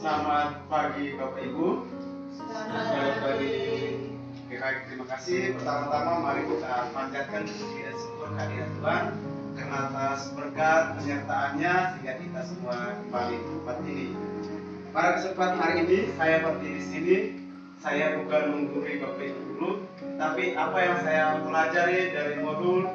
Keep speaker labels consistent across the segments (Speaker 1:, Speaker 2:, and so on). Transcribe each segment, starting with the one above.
Speaker 1: Selamat pagi Bapak Ibu.
Speaker 2: Selamat pagi.
Speaker 1: Terima kasih. Pertama-tama mari kita panjatkan puji dan syukur kehadirat Tuhan karena atas berkat penyertaannya sehingga kita semua kembali di tempat ini. Pada kesempatan hari ini saya berdiri di sini. Saya bukan menggurui Bapak Ibu dulu, tapi apa yang saya pelajari dari modul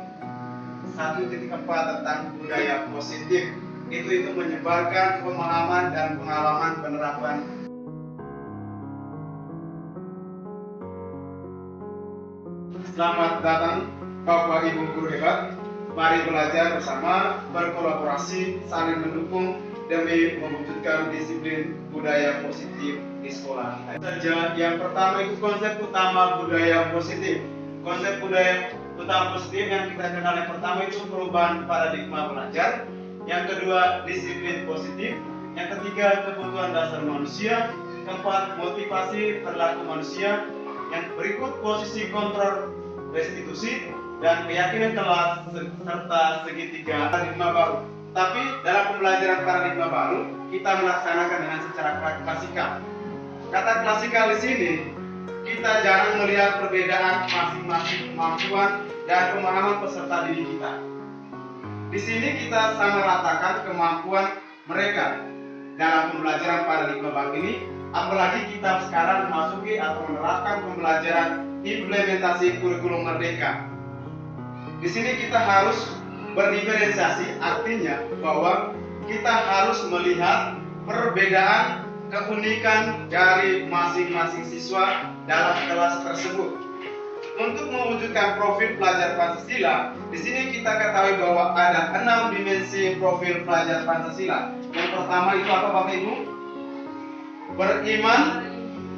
Speaker 1: 1.4 tentang budaya positif itu menyebarkan pemahaman dan pengalaman penerapan. Selamat datang Bapak Ibu guru hebat. Mari belajar bersama, berkolaborasi, saling mendukung demi mewujudkan disiplin budaya positif di sekolah kita. Yang pertama itu konsep utama budaya positif. Konsep budaya utama positif yang kita kenal yang pertama itu perubahan paradigma belajar. Yang kedua, disiplin positif. Yang ketiga, kebutuhan dasar manusia. Keempat, motivasi perilaku manusia. Yang berikut, posisi kontrol restitusi dan keyakinan kelas serta segitiga paradigma baru. Tapi dalam pembelajaran paradigma baru, kita melaksanakan dengan secara klasikal. Kata klasikal di sini, kita jarang melihat perbedaan masing-masing kemampuan dan pemahaman peserta didik kita. Di sini kita sama ratakan kemampuan mereka dalam pembelajaran paradigma baru ini, apalagi kita sekarang memasuki atau menerapkan pembelajaran implementasi kurikulum merdeka. Di sini kita harus berdiferensiasi, artinya bahwa kita harus melihat perbedaan keunikan dari masing-masing siswa dalam kelas tersebut. Untuk mewujudkan profil pelajar Pancasila, di sini kita ketahui bahwa ada 6 dimensi profil pelajar Pancasila. Yang pertama itu apa Bapak Ibu? Beriman,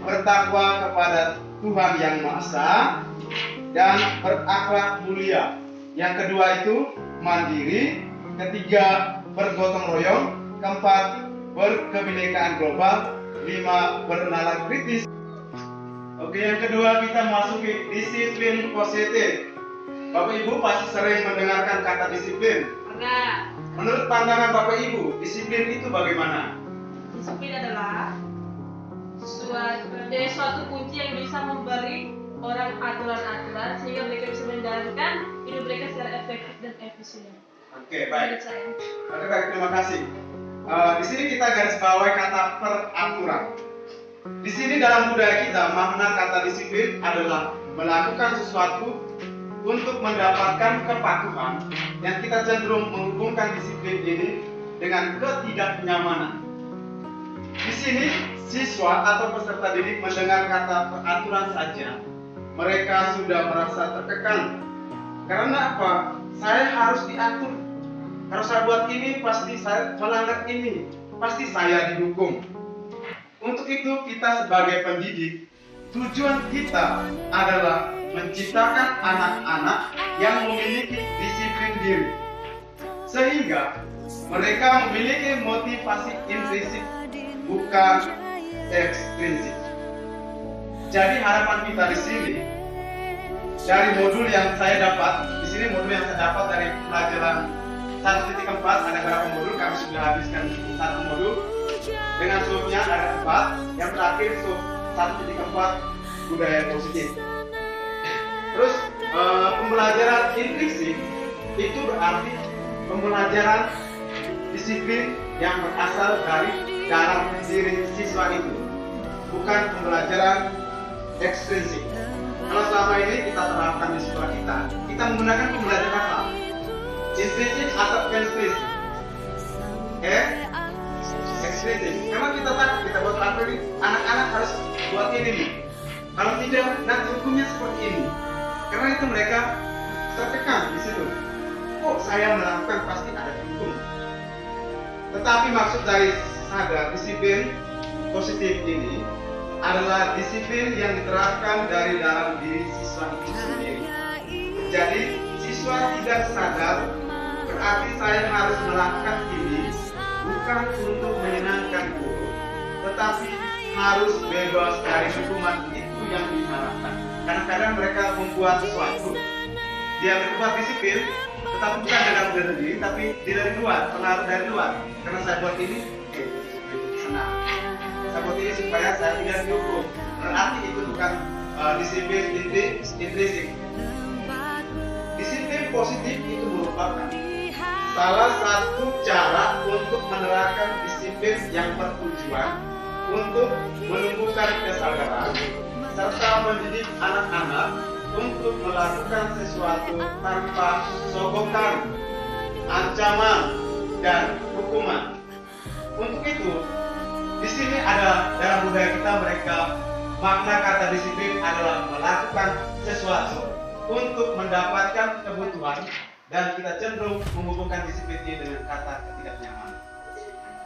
Speaker 1: bertakwa kepada Tuhan Yang Maha Esa, dan berakhlak mulia. Yang kedua itu mandiri, ketiga bergotong royong, keempat berkebinekaan global, 5 bernalar kritis. Oke, yang kedua kita masuki disiplin positif. Bapak Ibu pasti sering mendengarkan kata disiplin.
Speaker 2: Pernah.
Speaker 1: Menurut pandangan Bapak Ibu, disiplin itu bagaimana?
Speaker 2: Disiplin adalah suatu kunci yang bisa memberi orang aturan-aturan sehingga mereka bisa menjalankan hidup mereka secara efektif dan efisien.
Speaker 1: Oke, baik. Oke, baik, terima kasih. Di sini kita garis bawahi kata peraturan. Di sini dalam budaya kita, makna kata disiplin adalah melakukan sesuatu untuk mendapatkan kepatuhan, yang kita cenderung menghubungkan disiplin ini dengan ketidaknyamanan. Di sini siswa atau peserta didik mendengar kata peraturan saja, mereka sudah merasa tertekan. Karena apa? Saya harus diatur. Kalau saya buat ini, pasti saya melanggar ini, pasti saya dihukum. Untuk itu kita sebagai pendidik, tujuan kita adalah menciptakan anak-anak yang memiliki disiplin diri, sehingga mereka memiliki motivasi intrinsik, bukan ekstrinsik. Jadi harapan kita di sini, dari modul yang saya dapat, di sini modul yang saya dapat dari pelajaran 1.4 ada berapa modul, kami sudah habiskan satu modul. Dengan subnya ada 4, yang terakhir sub 1.4 budaya positif. Terus pembelajaran intrinsik itu berarti pembelajaran disiplin yang berasal dari dalam diri siswa itu, bukan pembelajaran ekstrinsik. Kalau selama ini kita terapkan di sekolah kita menggunakan pembelajaran apa? Intrinsik atau ekstrinsik? Ekstrinsik. Karena kita takut kita buat materi, anak-anak harus buat ini nih. Kalau tidak, nanti hukumnya seperti ini. Karena itu mereka tertekan di situ. Kok saya melakukan pasti ada hukum. Tetapi maksud dari sadar disiplin positif ini adalah disiplin yang diterapkan dari dalam diri siswa itu sendiri. Jadi siswa tidak sadar, berarti saya harus melakukan ini bukan untuk menyenangkan guru, tetapi harus bebas dari hukuman itu yang diharapkan. Kadang-kadang mereka membuat sesuatu, dia berbuat disiplin, tetapi bukan dalam diri, tapi dari luar, pengaruh dari luar. Karena saya buat ini, senang. supaya saya tidak dihukum. Berarti itu bukan disiplin intrinsik. Disiplin positif itu merupakan salah satu cara untuk menerapkan disiplin yang bertujuan untuk menumbuhkan kesadaran serta mendidik anak-anak untuk melakukan sesuatu tanpa sogokan, ancaman, dan hukuman. Untuk itu, di sini ada dalam budaya kita mereka makna kata disiplin adalah melakukan sesuatu untuk mendapatkan kebutuhan, dan kita cenderung menghubungkan disiplin ini dengan kata ketidaknyamanan.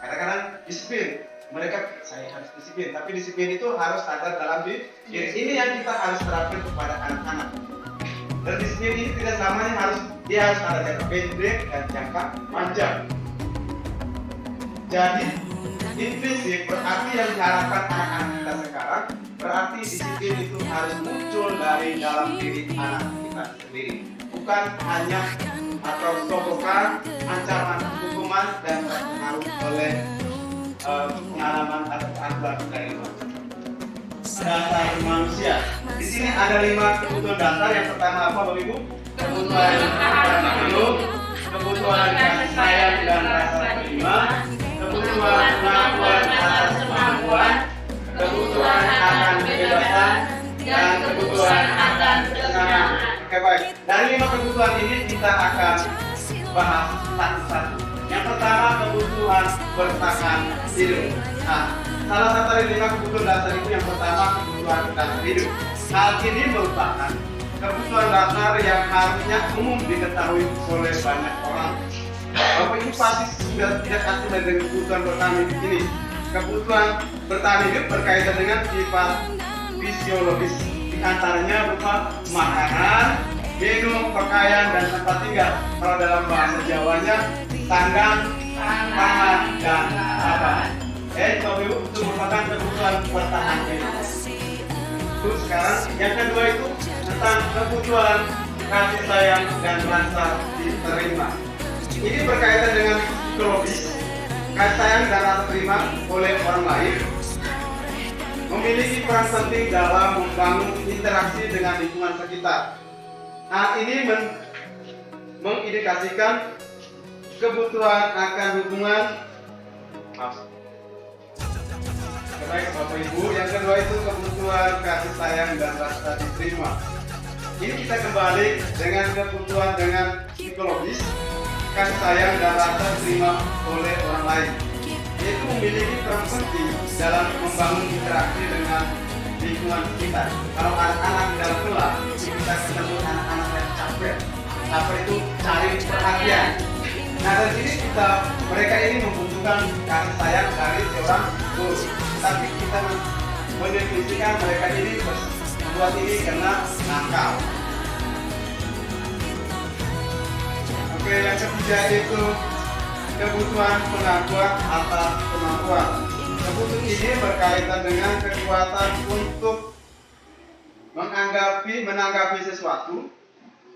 Speaker 1: Kadang-kadang disiplin, mereka saya harus disiplin, tapi disiplin itu harus ada dalam diri. Ini yang kita harus terapkan kepada anak-anak. Dan disiplin ini tidak selamanya dia harus ada jangka pendek dan jangka panjang. Jadi intrinsik berarti yang diharapkan anak-anak kita sekarang, berarti disiplin itu harus muncul dari dalam diri anak kita sendiri, bukan hanya atau sogokan, ancaman, hukuman, dan terpengaruh oleh pengalaman atau aturan dari luar. Dasar manusia. Di sini ada 5 kebutuhan dasar. Yang pertama apa, Bapak Ibu? Kebutuhan hidup, kebutuhan kasih sayang dan rasa terima, kebutuhan pengakuan atas kemampuan, kebutuhan akan kebebasan, dan kebutuhan akan kesenangan. Oke, baik. Dari 5 kebutuhan ini kita akan bahas satu-satu. Yang pertama, kebutuhan bertahan hidup. Nah, salah satu dari 5 kebutuhan dasar itu yang pertama kebutuhan bertahan hidup. Hal ini merupakan kebutuhan dasar yang harusnya umum diketahui oleh banyak orang. Bapak Ibu pasti sudah tidak asing dengan kebutuhan bertahan hidup ini. Kebutuhan bertahan hidup berkaitan dengan sifat fisiologis, di antaranya berupa makanan, minum, pakaian, dan tempat tinggal. Kalau dalam bahasa Jawanya, sandang, pangan, dan papan. Bapak Ibu, itu merupakan kebutuhan bertahan hidup. Terus sekarang yang kedua itu tentang kebutuhan kasih sayang dan rasa diterima. Ini berkaitan dengan psikologis. Kasih sayang dan rasa terima oleh orang lain memiliki peran penting dalam membangun interaksi dengan lingkungan sekitar. Hal ini mengindikasikan kebutuhan akan hubungan. Baik Bapak Ibu, yang kedua itu kebutuhan kasih sayang dan rasa diterima. Ini kita kembali dengan kebutuhan dengan psikologis, kasih sayang dan rasa diterima oleh orang lain. Itu memiliki peran penting dalam membangun interaksi dengan lingkungan sekitar. Kalau anak-anak di dalam kelas, kita ketemu anak-anak yang capek itu cari perhatian. Nah dari sini mereka ini membutuhkan kasih sayang dari seorang guru. Tapi kita mendefinisikan mereka ini membuat ini karena nakal. Oke, yang ketiga itu kebutuhan pengakuan atas kemampuan. Kebutuhan ini berkaitan dengan kekuatan untuk menanggapi sesuatu.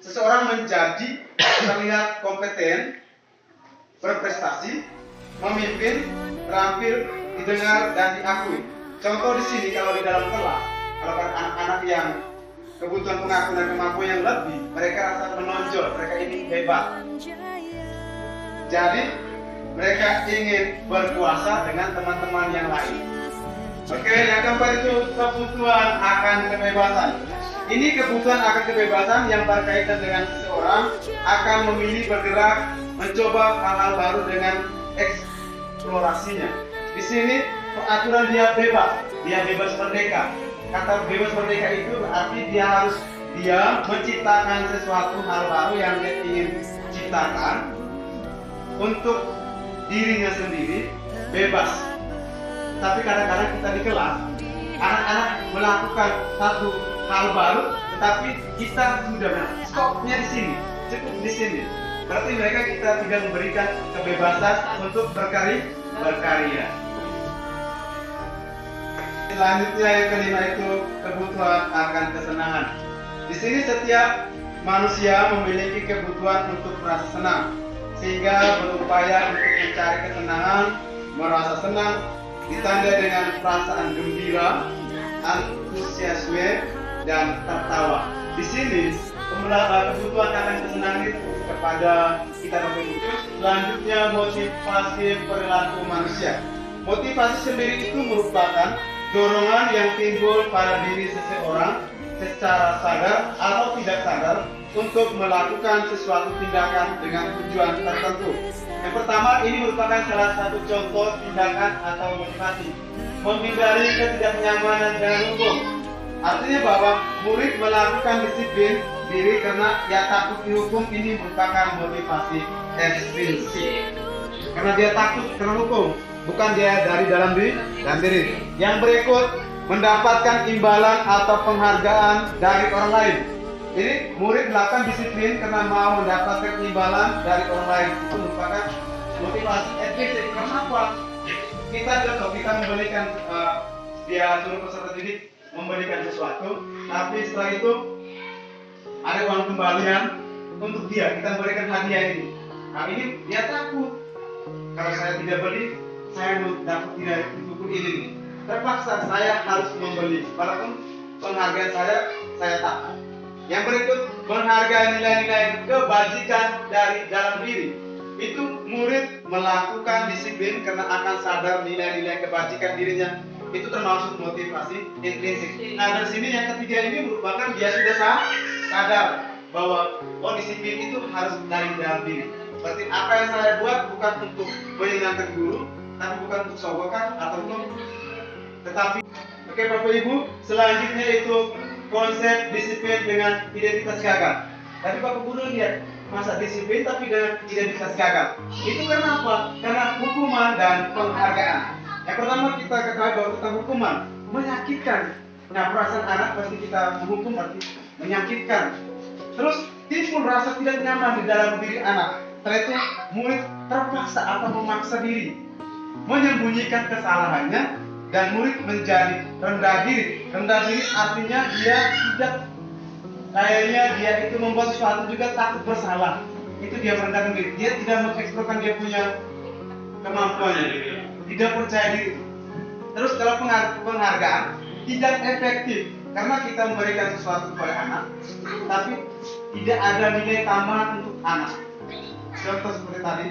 Speaker 1: Seseorang menjadi terlihat kompeten, berprestasi, memimpin, terampil, didengar, dan diakui. Contoh di sini kalau di dalam kelas, kalau anak-anak yang kebutuhan pengakuan dan kemampuan yang lebih, mereka rasa menonjol, mereka ini hebat. Jadi mereka ingin berkuasa dengan teman-teman yang lain. Oke, yang keempat itu kebutuhan akan kebebasan. Ini kebutuhan akan kebebasan yang berkaitan dengan seseorang akan memilih bergerak, mencoba hal-hal baru dengan eksplorasinya. Di sini peraturan dia bebas merdeka. Kata bebas merdeka itu berarti dia menciptakan sesuatu hal baru yang dia ingin ciptakan untuk dirinya sendiri, bebas. Tapi kadang-kadang kita di kelas, anak-anak melakukan satu hal baru, tetapi kita sudah stopnya di sini, cukup di sini. Berarti mereka kita tidak memberikan kebebasan untuk berkarya. Selanjutnya yang kelima itu kebutuhan akan kesenangan. Di sini setiap manusia memiliki kebutuhan untuk merasa senang, sehingga berupaya untuk mencari kesenangan, merasa senang, ditandai dengan perasaan gembira, antusiasme, dan tertawa. Di sini kebutuhan akan kesenangan itu kepada kita berpikir. Selanjutnya motivasi perilaku manusia. Motivasi sendiri itu merupakan dorongan yang timbul pada diri seseorang secara sadar atau tidak sadar untuk melakukan sesuatu tindakan dengan tujuan tertentu. Yang pertama, ini merupakan salah satu contoh tindakan atau motivasi. Menghindari ketidaknyamanan dengan hukum. Artinya bahwa murid melakukan disiplin diri karena ia takut dihukum. Ini merupakan motivasi estrinsik. Karena dia takut kena hukum, bukan dia dari dalam diri. Yang berikut, mendapatkan imbalan atau penghargaan dari orang lain. Jadi murid melakukan disiplin karena mau mendapatkan imbalan dari orang lain. Itu merupakan motivasi estrinsik. Kenapa? Kita memberikan dia suruh peserta didik memberikan sesuatu, tapi setelah itu ada uang kembalian untuk dia, kita memberikan hadiah ini. Nah ini dia takut, kalau saya tidak beli, saya dapat tidak buku ini. Terpaksa saya harus membeli, walaupun penghargaan saya takut. Yang berikut, menghargai nilai-nilai kebajikan dari dalam diri. Itu murid melakukan disiplin karena akan sadar nilai-nilai kebajikan dirinya. Itu termasuk motivasi intrinsik. Nah dari sini yang ketiga ini merupakan dia sudah sadar bahwa disiplin itu harus dari dalam diri. Berarti apa yang saya buat bukan untuk menyenangkan guru, tapi bukan untuk sogokan atau untuk tetapi. Oke Bapak Ibu, selanjutnya itu konsep disiplin dengan identitas gagal. Tadi Bapak Guru lihat masa disiplin tapi dengan identitas gagal. Itu kenapa? Karena hukuman dan penghargaan. Yang pertama kita ketahui bahwa tentang hukuman menyakitkan. Nah perasaan anak pasti kita menghukum berarti menyakitkan. Terus timbul rasa tidak nyaman di dalam diri anak. Setelah itu murid terpaksa atau memaksa diri menyembunyikan kesalahannya dan murid menjadi rendah diri. Rendah diri artinya dia tidak kayaknya dia itu membuat sesuatu juga takut bersalah. Itu dia merendahkan diri. Dia tidak mengekspresikan dia punya kemampuannya. Tidak percaya diri. Terus kalau penghargaan tidak efektif karena kita memberikan sesuatu kepada anak, tapi tidak ada nilai tambahan untuk anak. Contoh seperti tadi.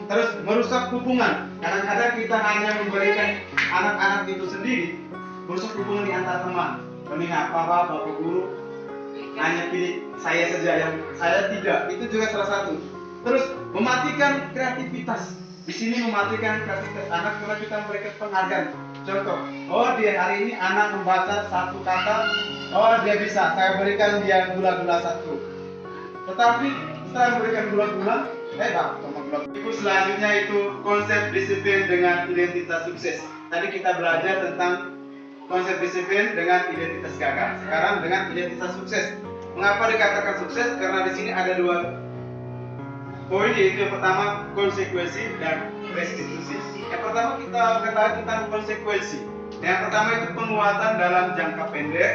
Speaker 1: Terus merusak hubungan. Kadang-kadang kita hanya memberikan anak-anak itu sendiri, merusak hubungan di antara teman. Mending apa Bapak Guru hanya pilih saya saja yang saya tidak. Itu juga salah satu. Terus mematikan kreativitas. Di sini mematikan kreativitas anak karena kita memberikan penghargaan. Contoh, dia hari ini anak membaca satu kata, dia bisa, saya berikan dia gula-gula satu. Tetapi setelah memberikan gula-gula, Ibu selanjutnya itu konsep disiplin dengan identitas sukses. Tadi kita belajar tentang konsep disiplin dengan identitas gagal. Sekarang dengan identitas sukses. Mengapa dikatakan sukses? Karena di sini ada dua poin, yaitu yang pertama konsekuensi dan restitusi. Yang pertama kita ketahui tentang konsekuensi. Yang pertama itu penguatan dalam jangka pendek.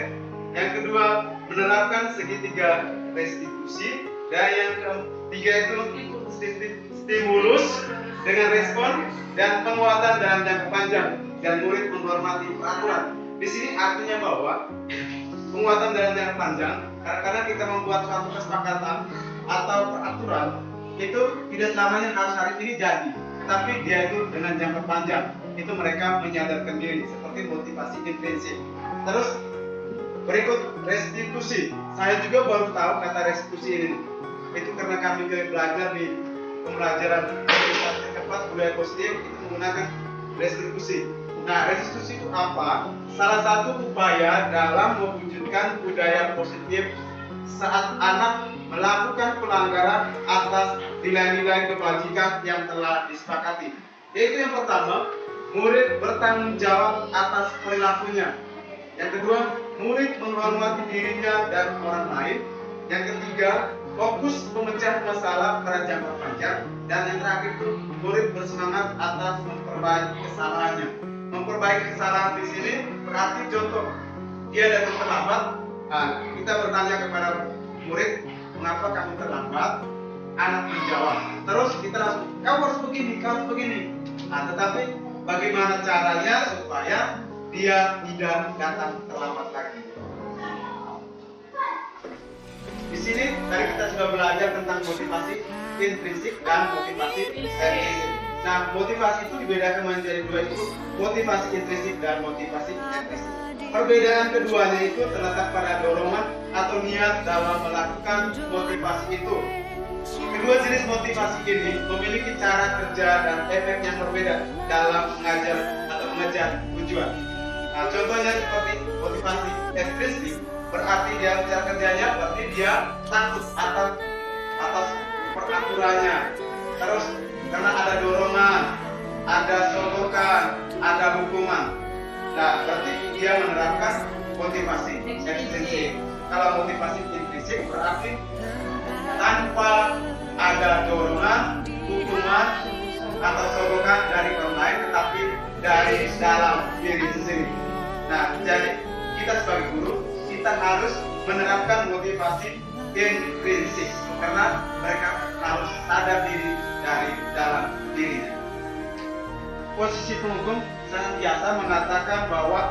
Speaker 1: Yang kedua menerapkan segitiga restitusi. Dan yang ketiga itu stimulus dengan respon dan penguatan dalam jangka panjang. Dan murid menghormati peraturan. Di sini artinya bahwa penguatan dalam jangka panjang, karena kita membuat suatu kesepakatan atau peraturan, itu tidak selamanya harus hari ini jadi, tapi dia itu dengan jangka panjang. Itu mereka menyadarkan diri seperti motivasi intrinsik. Terus berikut restitusi. Saya juga baru tahu kata restitusi ini. Itu karena kami belajar di pembelajaran organisasi keempat budaya positif itu menggunakan restitusi. Nah, restitusi itu apa? Salah satu upaya dalam mewujudkan budaya positif saat anak melakukan pelanggaran atas nilai-nilai kebajikan yang telah disepakati. Yaitu yang pertama, murid bertanggung jawab atas perilakunya. Yang kedua, murid menghormati dirinya dan orang lain. Yang ketiga, fokus memecah masalah pada jangka panjang. Dan yang terakhir itu, murid bersemangat atas memperbaiki kesalahannya. Memperbaiki kesalahan di sini berarti contoh, dia datang terlambat. Nah, kita bertanya kepada murid, mengapa kamu terlambat? Anak menjawab. Terus kita langsung, kau harus begini. Nah, tetapi bagaimana caranya supaya dia tidak datang terlambat lagi. Di sini tadi kita sudah belajar tentang motivasi intrinsik dan motivasi ekstrinsik. Nah, motivasi itu dibedakan menjadi dua, itu motivasi intrinsik dan motivasi ekstrinsik. Perbedaan keduanya itu terletak pada dorongan atau niat dalam melakukan motivasi itu. Kedua jenis motivasi ini memiliki cara kerja dan efek yang berbeda dalam mengajar atau mengejar tujuan. Nah, contohnya seperti motivasi ekstrinsik, berarti dia cara kerjanya berarti dia takut atas peraturannya. Terus karena ada dorongan, ada sogokan, ada hukuman. Nah, berarti dia menerapkan motivasi ekstrinsik. Kalau motivasi intrinsik berarti tanpa ada dorongan, hukuman, atau sogokan dari orang lain, tetapi dari dalam diri sendiri. Nah, jadi kita sebagai guru, kita harus menerapkan motivasi intrinsik karena mereka harus sadar diri dari dalam dirinya. Posisi penghukum senantiasa mengatakan bahwa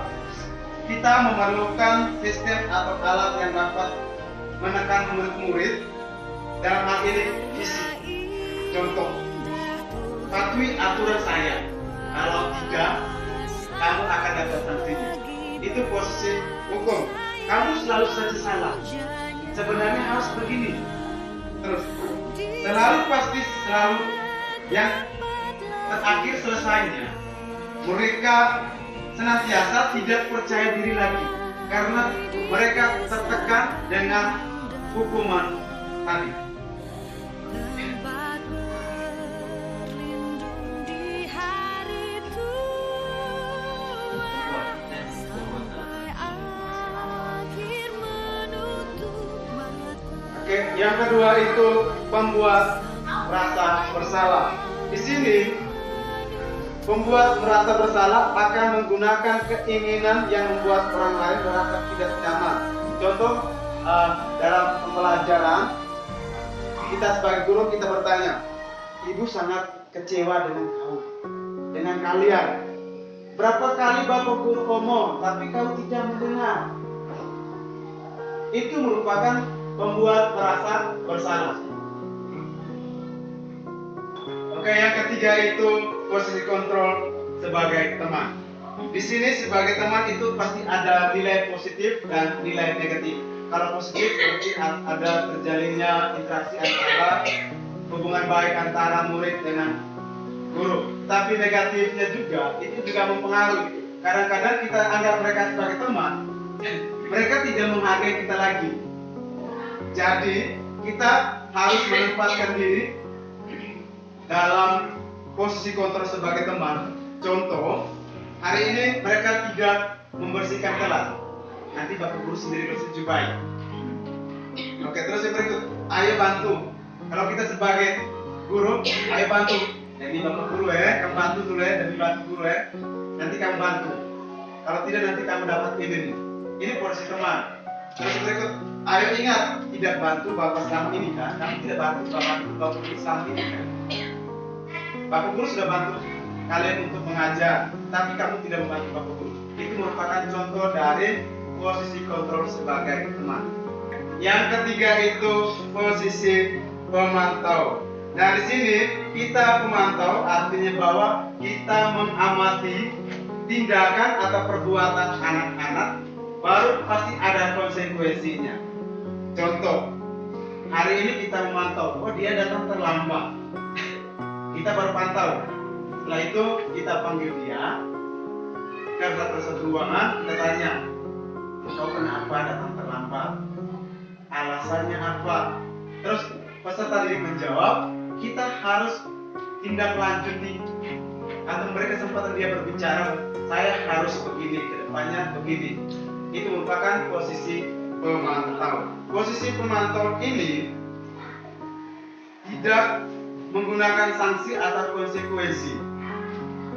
Speaker 1: kita memerlukan sistem atau alat yang dapat menekan murid-murid, dalam hal ini visi. Contoh, patuhi aturan saya, kalau tidak kamu akan dapat sanksinya. Itu posisi hukum. Kamu selalu saja salah, sebenarnya harus begini. Terus selalu yang terakhir selesainya, mereka senantiasa tidak percaya diri lagi karena mereka tertekan dengan hukuman tadi. Oke, yang kedua itu pembuat merasa bersalah. Di sini pembuat merasa bersalah akan menggunakan keinginan yang membuat orang lain merasa tidak nyaman. Contoh, dalam pembelajaran kita sebagai guru kita bertanya, ibu sangat kecewa dengan kalian. Berapa kali bapak guru ngomong, tapi kau tidak mendengar. Itu merupakan membuat merasa bersalah. Oke, yang ketiga itu posisi kontrol sebagai teman. Di sini sebagai teman itu pasti ada nilai positif dan nilai negatif. Kalau positif berarti ada terjalinnya interaksi antara hubungan baik antara murid dengan guru. Tapi negatifnya juga itu juga mempengaruhi. Kadang-kadang kita anggap mereka sebagai teman, mereka tidak menghargai kita lagi. Jadi kita harus menempatkan diri dalam posisi kontrol sebagai teman. Contoh, hari ini mereka tidak membersihkan kelas, nanti bapak guru sendiri bersih baik. Oke, terus yang berikut, ayo bantu. Kalau kita sebagai guru, ayo bantu. Jadi bapak guru kamu bantu dulu demi bantu guru nanti kamu bantu. Kalau tidak nanti kamu dapat ini. Ini posisi teman. Terus yang berikut, ayo ingat, tidak bantu bapak selama ini kan? Kamu tidak bantu bapak guru selama ini kan? Bapak guru sudah bantu kalian untuk mengajar, tapi kamu tidak membantu bapak guru. Itu merupakan contoh dari posisi kontrol sebagai teman. Yang ketiga itu posisi pemantau. Nah, di sini kita pemantau artinya bahwa kita mengamati tindakan atau perbuatan anak-anak, baru pasti ada konsekuensinya. Contoh, hari ini kita memantau, oh dia datang terlambat. Kita baru pantau. Setelah itu kita panggil dia ke satu ruangan, kita tanya, kau kenapa datang terlambat? Alasannya apa? Terus peserta didik menjawab, kita harus tindak lanjuti atau memberi kesempatan dia berbicara, saya harus begini, ke depannya begini. Itu merupakan posisi pemantau. Posisi pemantau ini tidak menggunakan sanksi atau konsekuensi.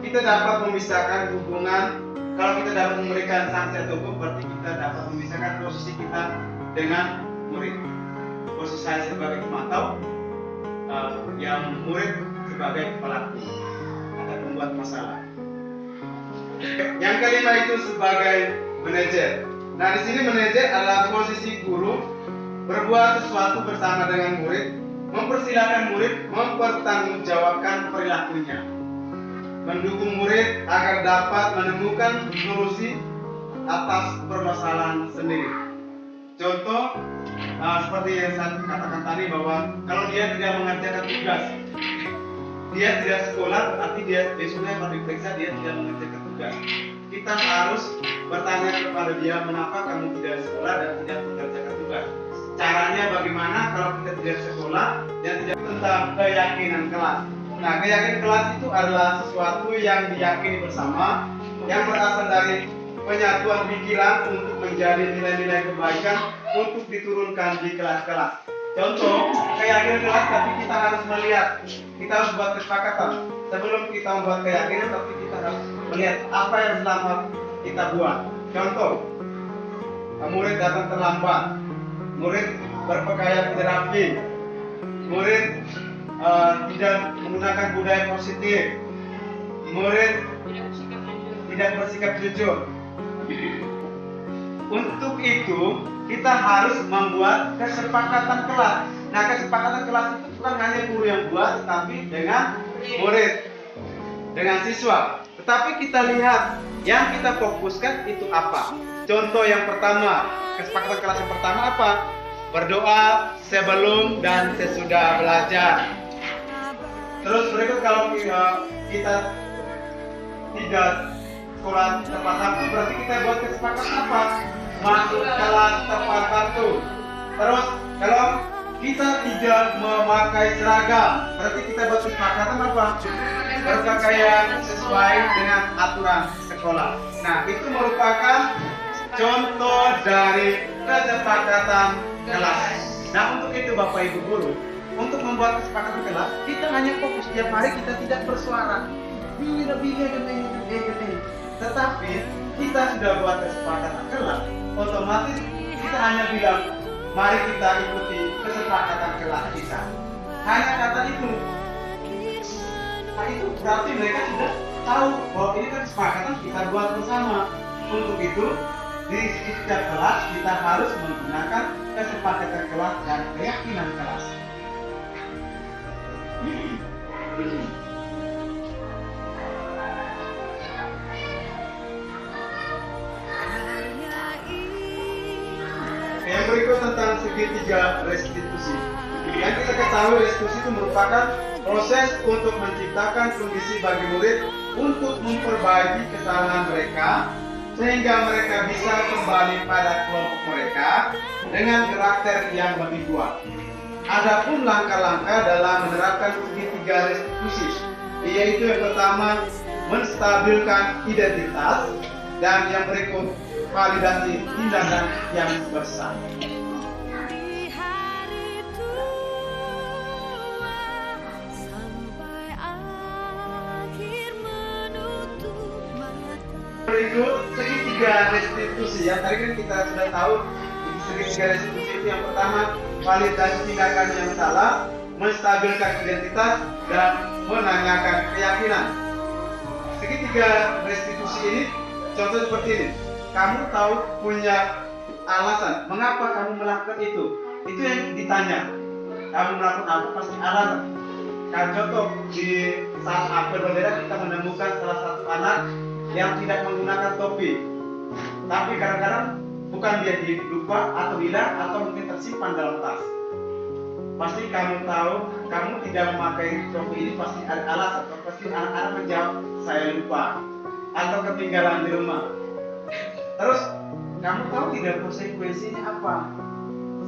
Speaker 1: Kita dapat memisahkan hubungan. Kalau kita dapat memberikan sanksi atau hukum, berarti kita dapat memisahkan posisi kita dengan murid. Posisi saya sebagai pemantau, yang murid sebagai pelaku atau pembuat masalah. Yang kelima itu sebagai manajer. Nah, di sini manajer adalah posisi guru berbuat sesuatu bersama dengan murid, mempersilahkan murid mempertanggungjawabkan perilakunya, mendukung murid agar dapat menemukan solusi atas permasalahan sendiri. Contoh, seperti yang saya katakan tadi, bahwa kalau dia tidak mengerjakan tugas, dia tidak sekolah, berarti dia besoknya kalau diperiksa dia tidak mengerjakan tugas. Kita harus bertanya kepada dia, mengapa kamu tidak sekolah dan tidak mengerjakan tugas. Caranya bagaimana kalau kita tidak sekolah dan tidak, tentang keyakinan kelas. Nah, keyakinan kelas itu adalah sesuatu yang diyakini bersama, yang berasal dari penyatuan pikiran untuk menjadi nilai-nilai kebaikan untuk diturunkan di kelas-kelas. Contoh, keyakinan kelas, tapi kita harus melihat, kita harus buat kesepakatan. Sebelum kita membuat keyakinan, tapi kita harus melihat apa yang selama kita buat. Contoh, murid datang terlambat, murid berpakaian tidak rapi, murid tidak menggunakan budaya positif, murid tidak bersikap jujur. Untuk itu kita harus membuat kesepakatan kelas. Nah, kesepakatan kelas itu bukan hanya guru yang buat, tapi dengan murid, dengan siswa. Tetapi kita lihat yang kita fokuskan itu apa. Contoh yang pertama, kesepakatan kelas yang pertama apa? Berdoa sebelum dan sesudah belajar. Terus berikut, kalau kita tidak sekolah tepat waktu, berarti kita buat kesepakatan apa? Masuk kelas tepat waktu. Terus kalau kita tidak memakai seragam, berarti kita buat kesepakatan apa? Berpakaian sesuai dengan aturan sekolah. Nah, itu merupakan contoh dari kesepakatan kelas. Nah, untuk itu Bapak Ibu guru, untuk membuat kesepakatan kelas, kita hanya fokus tiap hari, kita tidak bersuara. Tetapi kita sudah buat kesepakatan kelas, otomatis kita hanya bilang, mari kita ikuti kesepakatan kelas kita. Hanya kata itu. Nah, itu berarti mereka sudah tahu bahwa ini kan kesepakatan kita buat bersama. Untuk itu, di setiap kelas kita harus menggunakan kesepakatan kelas dan keyakinan kelas. Yang berikut tentang segitiga restitusi. Yang kita ketahui, restitusi itu merupakan proses untuk menciptakan kondisi bagi murid untuk memperbaiki kesalahan mereka, sehingga mereka bisa kembali pada kelompok mereka dengan karakter yang lebih kuat. Adapun langkah-langkah dalam menerapkan segitiga restitusi, yaitu yang pertama, menstabilkan identitas, dan yang berikut, validasi tindakan yang besar. Berikut segitiga restitusi. Yang tadi kan kita sudah tahu segitiga restitusi itu yang pertama, validasi tindakan yang salah, menstabilkan identitas, dan menanyakan keyakinan. Segitiga restitusi ini contoh seperti ini. Kamu tahu punya alasan mengapa kamu melakukan itu yang ditanya. Kamu melakukan apa, pasti alasan. Kan contoh, di saat apel bendera kita menemukan salah satu anak yang tidak menggunakan topi, tapi kadang-kadang bukan dia lupa atau hilang atau mungkin tersimpan dalam tas. Pasti kamu tahu, kamu tidak memakai topi ini pasti ada alasan. Pasti anak-anak menjawab, saya lupa atau ketinggalan di rumah. Terus kamu tahu tidak konsekuensinya apa?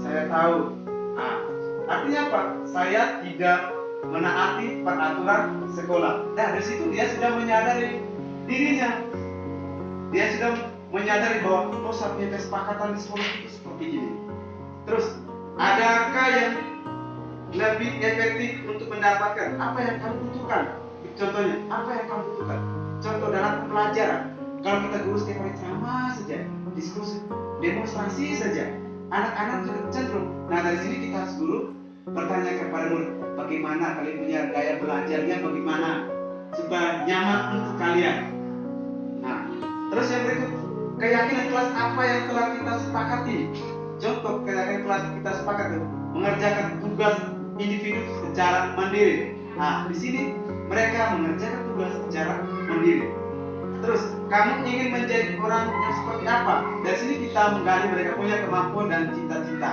Speaker 1: Saya tahu. Nah, artinya apa? Saya tidak menaati peraturan sekolah. Nah, dari situ dia sudah menyadari dirinya. Dia sudah menyadari bahwa saya punya kesepakatan di sekolah itu seperti ini. Terus, adakah yang lebih efektif untuk mendapatkan apa yang kamu butuhkan? Contohnya, apa yang kamu butuhkan? Contoh dalam pembelajaran. Kalau kita guru setiap hari ceramah saja, diskusi, demonstrasi saja, anak-anak juga cenderung. Nah, dari sini kita harus guru bertanya kepada murid, bagaimana kalian punya gaya belajarnya, bagaimana supaya nyaman untuk kalian. Nah, Terus yang berikut, keyakinan kelas apa yang telah kita sepakati? Contoh keyakinan kelas kita sepakati mengerjakan tugas individu secara mandiri. Nah, di sini mereka mengerjakan tugas secara mandiri. Terus, kamu ingin menjadi orang yang seperti apa? Dari sini kita menggali mereka punya kemampuan dan cita-cita.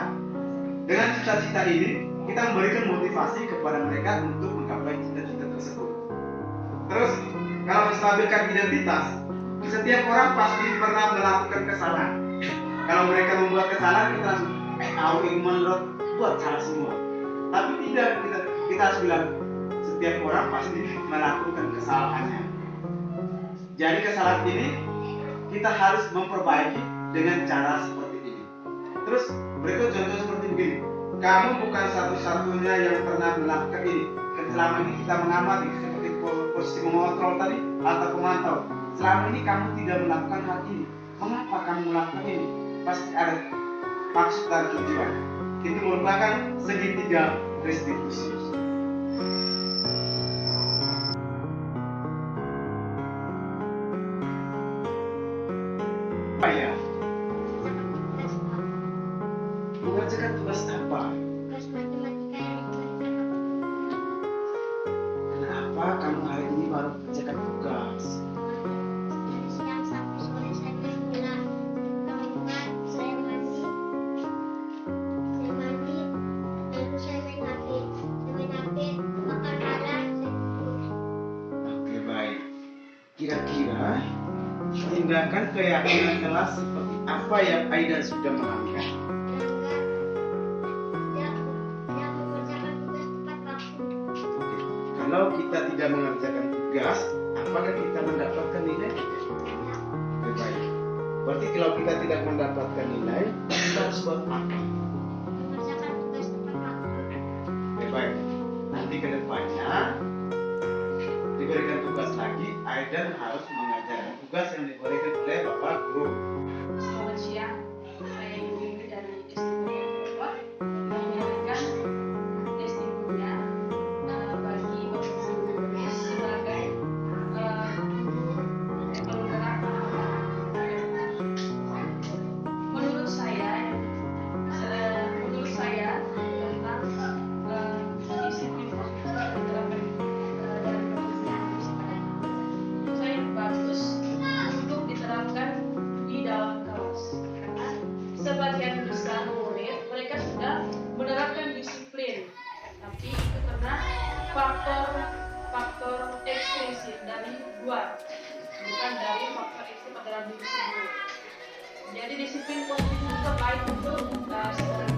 Speaker 1: Dengan cita-cita ini, kita memberikan motivasi kepada mereka untuk menggapai cita-cita tersebut. Terus, kalau menstabilkan identitas, setiap orang pasti pernah melakukan kesalahan. Kalau mereka membuat kesalahan, kita langsung, menurut buat salah semua. Tapi tidak, kita harus bilang, setiap orang pasti melakukan kesalahannya. Jadi kesalahan ini kita harus memperbaiki dengan cara seperti ini. Terus berikut contoh seperti begini. Kamu bukan satu-satunya yang pernah melakukan ini. Selama ini kita mengamati seperti posisi mengontrol tadi atau pemantau. Selama ini kamu tidak melakukan hal ini. Mengapa kamu melakukan ini? Pasti ada maksud dan tujuan. Itu merupakan segitiga restitusi. Ya, mengerjakan tugas apa?
Speaker 3: Tugas matematika yang dikerjakan.
Speaker 1: Kenapa kamu hari ini baru mengerjakan tugas?
Speaker 3: Siang sampai sore saya sekolah. Kemudian saya mandi, lalu saya main HP. Makan malam, saya tidur.
Speaker 1: Oke, baik. Kira-kira tindakan keyakinan kelas seperti apa yang Aida sudah melakukan?
Speaker 3: Dia mengerjakan tugas tepat waktu.
Speaker 1: Kalau kita tidak mengerjakan tugas, apakah kita mendapatkan nilai? Oke, baik. Berarti kalau kita tidak mendapatkan nilai, kita harus buat apa?
Speaker 3: Mengerjakan tugas tepat waktu.
Speaker 1: Oke, baik. Nanti ke depannya diberikan tugas lagi, Aida harus mengerjakan tugas yang diberikan oleh Bapak Guru.
Speaker 2: Selamat siang, saya Ibu Mimi dari Testimonio Bogor menyampaikan testimoninya bagi Bapak Guru sebagai penggerak anak-anak. Menurut saya tentang disiplin diterapkan dalam saya bagus untuk diterapkan di dalam kelas karena sebagian besar murid mereka sudah menerapkan disiplin, tapi itu karena faktor ekstrinsi dari luar, bukan dari faktor ekstrim dalam diri sendiri. Jadi disiplin positif juga baik untuk seorang